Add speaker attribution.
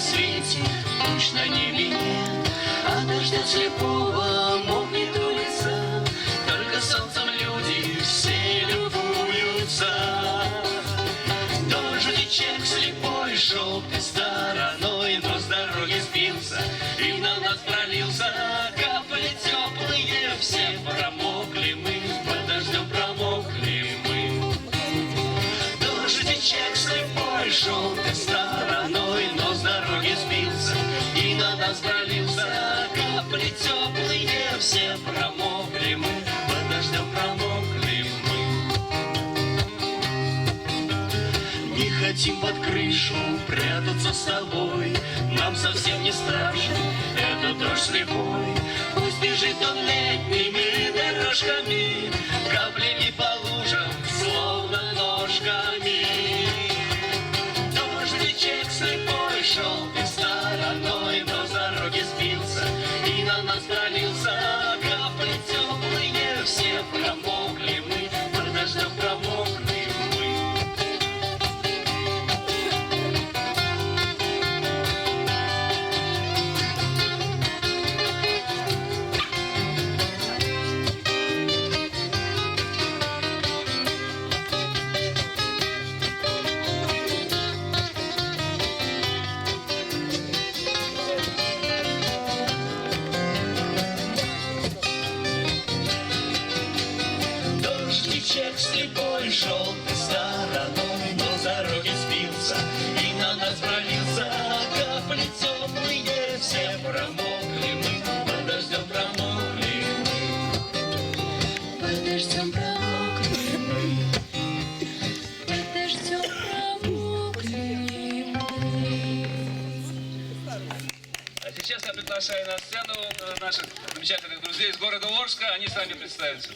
Speaker 1: рассвете, тучь на небе нет, а дождя слепого мокнет улица, только солнцем люди все любуются. Дождичек слепой шел ты стороной, но с дороги сбился и на нас пролился. Капли теплые, все промокли мы, под дождем промокли мы. Дождичек слепой шел ты стороной, но с дороги сбился и на нас пролился. Капли теплые, все промокли мы, под дождем промокли мы. Не хотим под крышу прятаться с тобой, нам совсем не страшно, это дождь слепой. Пусть бежит он летними дорожками, каплями по лужам, словно ножками. Дождичек слепой шел ты стороной, но с дороги сбился и на нас пролился. Капли теплые, все промокли мы, под дождем промокли мы. Дождичек слепой шел ты стороной, но с дороги сбился и на нас пролился. Капли теплые, все промокли мы, под дождем промокли мы.
Speaker 2: Под дождем промокли мы, под дождем промокли мы.
Speaker 3: А сейчас я приглашаю на сцену наших замечательных друзей из города Орска. Они сами представятся.